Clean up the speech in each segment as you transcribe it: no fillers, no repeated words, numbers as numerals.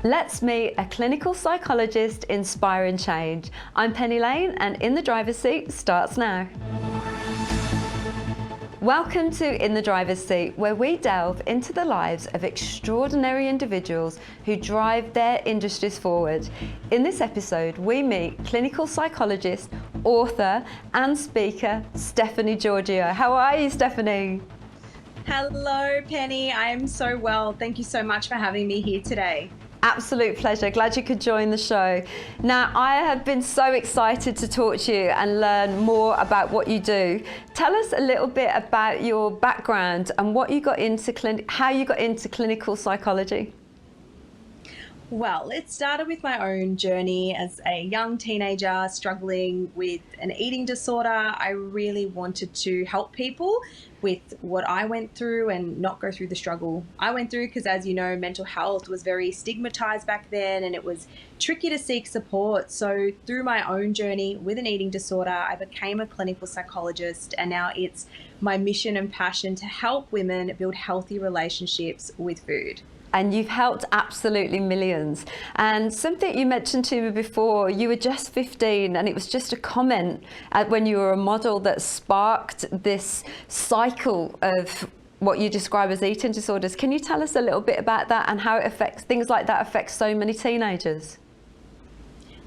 Let's meet a clinical psychologist inspiring change. I'm Penny Lane, and In the Driver's Seat starts now. Welcome to In the Driver's Seat, where we delve into the lives of extraordinary individuals who drive their industries forward. In this episode, we meet clinical psychologist, author and speaker, Stephanie Georgiou. How are you, Stephanie? Hello, Penny. I am so well. Thank you so much for having me here today. Absolute pleasure. Glad you could join the show. Now, I have been so excited to talk to you and learn more about what you do. Tell us a little bit about your background and what you got into how you got into clinical psychology. Well, it started with my own journey as a young teenager struggling with an eating disorder. I really wanted to help people with what I went through and not go through the struggle I went through, because as you know, mental health was very stigmatized back then and it was tricky to seek support. So through my own journey with an eating disorder, I became a clinical psychologist, and now it's my mission and passion to help women build healthy relationships with food. And you've helped absolutely millions. And something you mentioned to me before, you were just 15 and it was just a comment when you were a model that sparked this cycle of what you describe as eating disorders. Can you tell us a little bit about that and how it affects, things like that affect so many teenagers?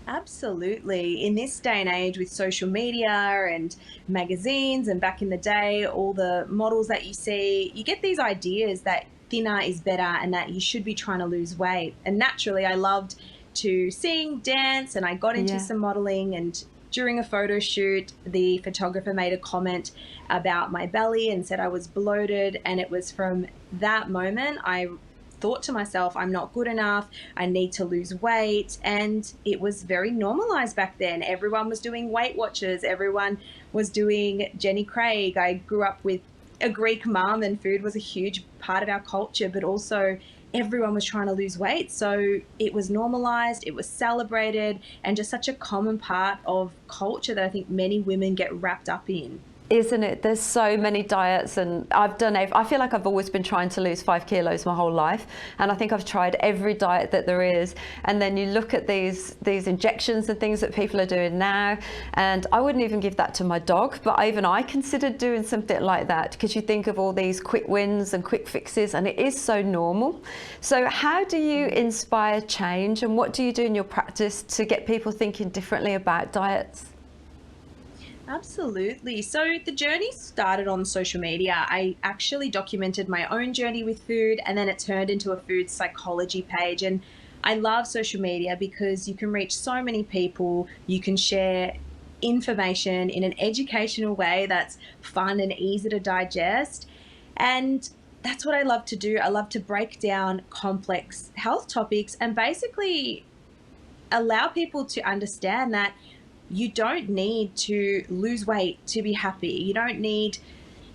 Absolutely. In this day and age with social media and magazines, and back in the day, all the models that you see, you get these ideas that thinner is better and that you should be trying to lose weight. And naturally, I loved to sing, dance, and I got into some modeling. And during a photo shoot, the photographer made a comment about my belly and said I was bloated. And it was from that moment I thought to myself, I'm not good enough, I need to lose weight. And it was very normalized back then. Everyone was doing Weight Watchers, everyone was doing Jenny Craig. I grew up with a Greek mum, and food was a huge part of our culture, but also everyone was trying to lose weight. So it was normalized, it was celebrated, and just such a common part of culture that I think many women get wrapped up in. Isn't it? There's so many diets, and I feel like I've always been trying to lose 5 kilos my whole life, and I think I've tried every diet that there is. And then you look at these injections and things that people are doing now, and I wouldn't even give that to my dog, but even I considered doing something like that, because you think of all these quick wins and quick fixes, and it is so normal. So how do you inspire change, and what do you do in your practice to get people thinking differently about diets? Absolutely. So the journey started on social media. I actually documented my own journey with food, and then it turned into a food psychology page. And I love social media because you can reach so many people. You can share information in an educational way that's fun and easy to digest. And that's what I love to do. I love to break down complex health topics and basically allow people to understand that you don't need to lose weight to be happy. You don't need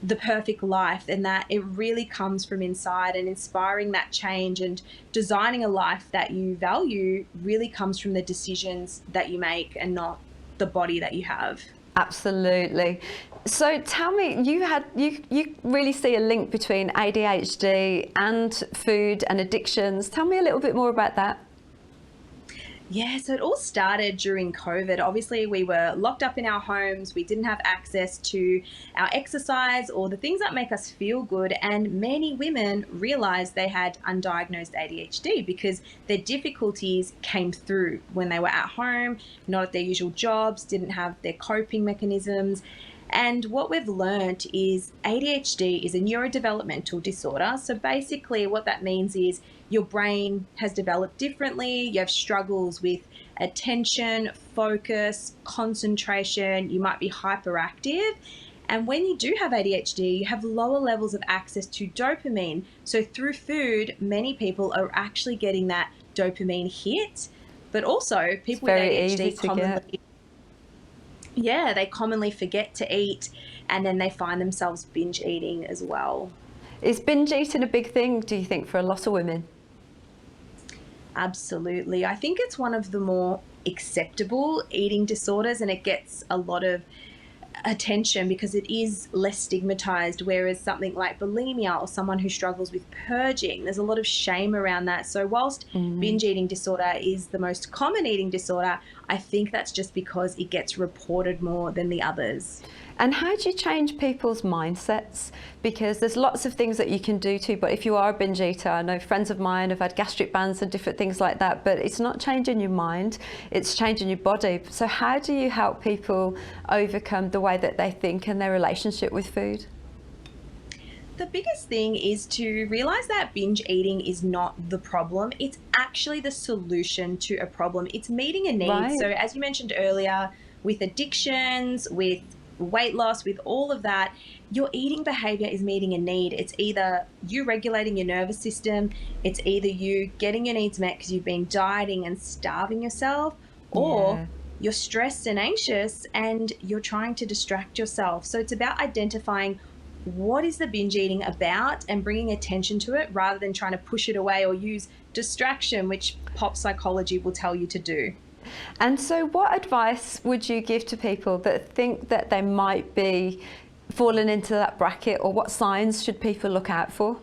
the perfect life, and that it really comes from inside, and inspiring that change and designing a life that you value really comes from the decisions that you make and not the body that you have. Absolutely. So tell me, you really see a link between ADHD and food and addictions. Tell me a little bit more about that. Yeah, so it all started during COVID. Obviously, we were locked up in our homes. We didn't have access to our exercise or the things that make us feel good. And many women realized they had undiagnosed ADHD because their difficulties came through when they were at home, not at their usual jobs, didn't have their coping mechanisms. And what we've learned is ADHD is a neurodevelopmental disorder. So basically what that means is your brain has developed differently. You have struggles with attention, focus, concentration. You might be hyperactive. And when you do have ADHD, you have lower levels of access to dopamine. So through food, many people are actually getting that dopamine hit. But also people with ADHD commonly, they commonly forget to eat, and then they find themselves binge eating as well. Is binge eating a big thing, do you think, for a lot of women? Absolutely. I think it's one of the more acceptable eating disorders, and it gets a lot of attention because it is less stigmatized, whereas something like bulimia or someone who struggles with purging, there's a lot of shame around that. So whilst binge eating disorder is the most common eating disorder, I think that's just because it gets reported more than the others. And how do you change people's mindsets? Because there's lots of things that you can do too, but if you are a binge eater, I know friends of mine have had gastric bans and different things like that, but it's not changing your mind, it's changing your body. So how do you help people overcome the way that they think and their relationship with food? The biggest thing is to realize that binge eating is not the problem. It's actually the solution to a problem. It's meeting a need. Right. So as you mentioned earlier, with addictions, with weight loss, with all of that, your eating behavior is meeting a need. It's either you regulating your nervous system, it's either you getting your needs met because you've been dieting and starving yourself, or you're stressed and anxious and you're trying to distract yourself. So it's about identifying what is the binge eating about and bringing attention to it rather than trying to push it away or use distraction, which pop psychology will tell you to do. And so what advice would you give to people that think that they might be falling into that bracket, or what signs should people look out for?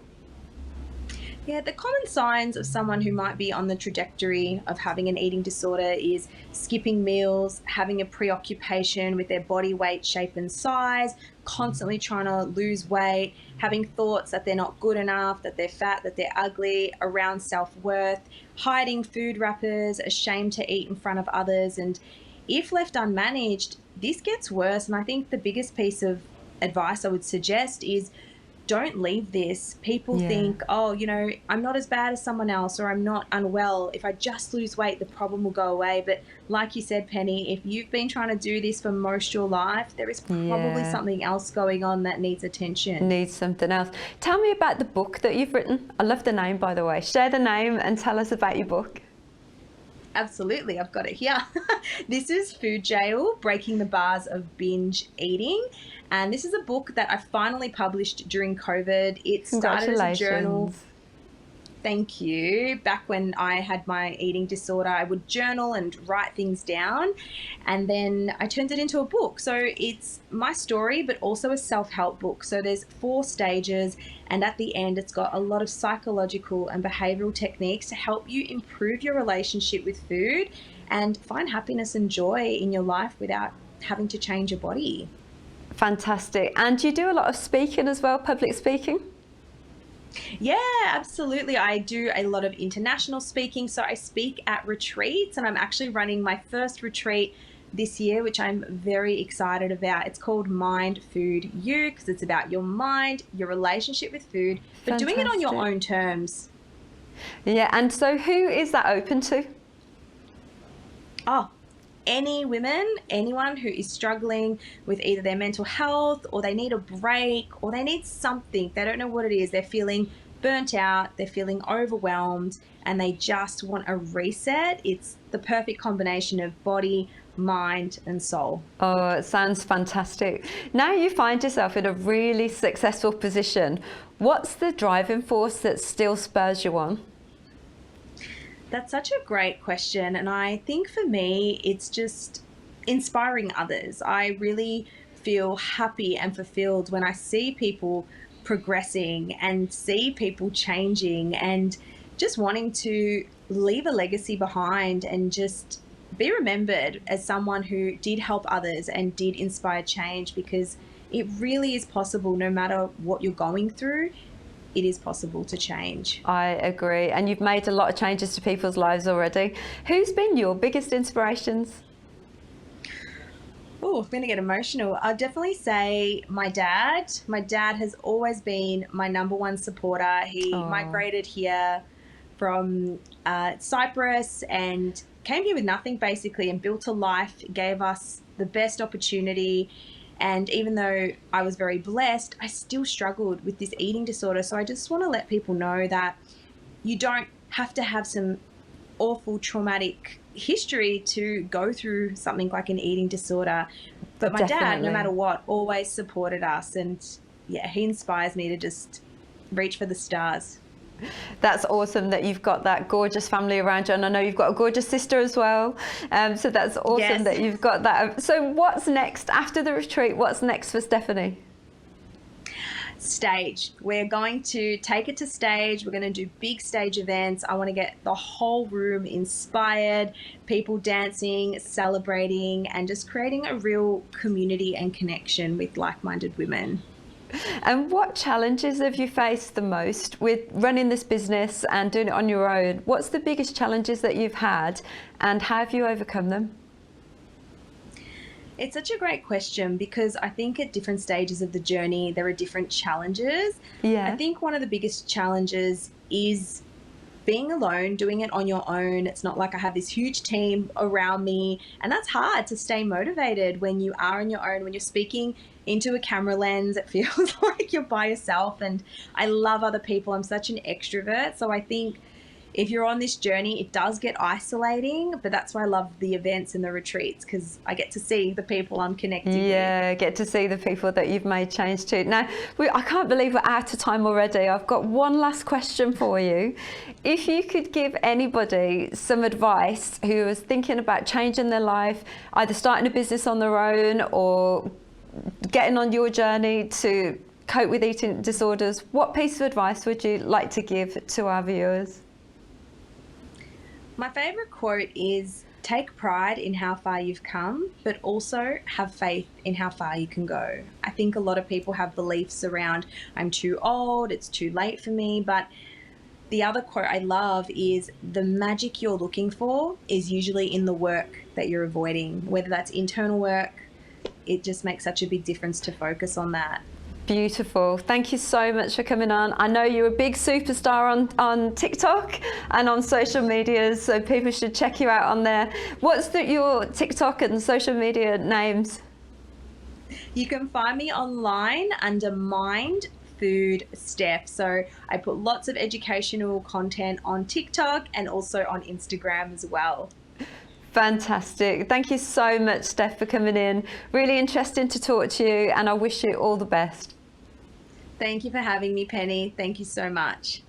Yeah, the common signs of someone who might be on the trajectory of having an eating disorder is skipping meals, having a preoccupation with their body weight, shape and size, constantly trying to lose weight, having thoughts that they're not good enough, that they're fat, that they're ugly, around self-worth, hiding food wrappers, ashamed to eat in front of others. And if left unmanaged, this gets worse. And I think the biggest piece of advice I would suggest is don't leave this. People think, oh, you know, I'm not as bad as someone else, or I'm not unwell. If I just lose weight, the problem will go away. But like you said, Penny, if you've been trying to do this for most of your life, there is probably something else going on that needs attention. Needs something else. Tell me about the book that you've written. I love the name, by the way. Share the name and tell us about your book. Absolutely, I've got it here. This is Food Jail, Breaking the Bars of Binge Eating. And this is a book that I finally published during COVID. It started as a journal. Thank you. Back when I had my eating disorder, I would journal and write things down. And then I turned it into a book. So it's my story, but also a self-help book. So there's 4 stages. And at the end, it's got a lot of psychological and behavioral techniques to help you improve your relationship with food and find happiness and joy in your life without having to change your body. Fantastic. And you do a lot of speaking as well, public speaking? Yeah, absolutely. I do a lot of international speaking. So I speak at retreats, and I'm actually running my first retreat this year, which I'm very excited about. It's called Mind, Food, You, because it's about your mind, your relationship with food, but doing it on your own terms. Yeah, and so who is that open to? Oh, any women, anyone who is struggling with either their mental health, or they need a break, or they need something. They don't know what it is. They're feeling burnt out, they're feeling overwhelmed, and they just want a reset. It's the perfect combination of body, mind, and soul. Oh, it sounds fantastic. Now you find yourself in a really successful position. What's the driving force that still spurs you on? That's such a great question. And I think for me, it's just inspiring others. I really feel happy and fulfilled when I see people progressing and see people changing and just wanting to leave a legacy behind and just be remembered as someone who did help others and did inspire change, because it really is possible. No matter what you're going through, it is possible to change. I agree. And you've made a lot of changes to people's lives already. Who's been your biggest inspirations? Oh, I'm going to get emotional. I'll definitely say my dad. My dad has always been my #1 supporter. He migrated here from Cyprus and came here with nothing basically, and built a life, gave us the best opportunity. And even though I was very blessed, I still struggled with this eating disorder. So I just want to let people know that you don't have to have some awful traumatic history to go through something like an eating disorder. But my dad, no matter what, always supported us. And yeah, he inspires me to just reach for the stars. That's awesome that you've got that gorgeous family around you, and I know you've got a gorgeous sister as well. So that's awesome Yes. that you've got that. So what's next after the retreat? What's next for Stephanie? Stage. We're going to take it to stage. We're going to do big stage events. I want to get the whole room inspired, people dancing, celebrating, and just creating a real community and connection with like-minded women. And what challenges have you faced the most with running this business and doing it on your own? What's the biggest challenges that you've had, and how have you overcome them? It's such a great question, because I think at different stages of the journey, there are different challenges. Yeah. I think one of the biggest challenges is being alone, doing it on your own. It's not like I have this huge team around me, and that's hard to stay motivated when you are on your own. When you're speaking into a camera lens, it feels like you're by yourself, and I love other people. I'm such an extrovert, so I think if you're on this journey, it does get isolating, but that's why I love the events and the retreats, because I get to see the people I'm connecting with. Yeah, get to see the people that you've made change to. Now, I can't believe we're out of time already. I've got one last question for you. If you could give anybody some advice who is thinking about changing their life, either starting a business on their own or getting on your journey to cope with eating disorders, what piece of advice would you like to give to our viewers? My favorite quote is, take pride in how far you've come, but also have faith in how far you can go. I think a lot of people have beliefs around, I'm too old, it's too late for me, but the other quote I love is, the magic you're looking for is usually in the work that you're avoiding, whether that's internal work. It just makes such a big difference to focus on that. Beautiful. Thank you so much for coming on. I know you're a big superstar on TikTok and on social media, so people should check you out on there. What's your TikTok and social media names? You can find me online under Mind Food Steph. So I put lots of educational content on TikTok and also on Instagram as well. Fantastic. Thank you so much, Steph, for coming in. Really interesting to talk to you, and I wish you all the best. Thank you for having me, Penny. Thank you so much.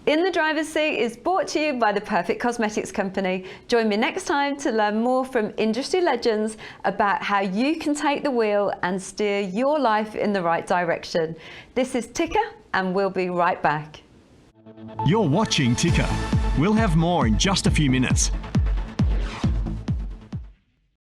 In the Driver's Seat is brought to you by the Perfect Cosmetics Company. Join me next time to learn more from industry legends about how you can take the wheel and steer your life in the right direction. This is Ticker, and we'll be right back. You're watching Ticker. We'll have more in just a few minutes.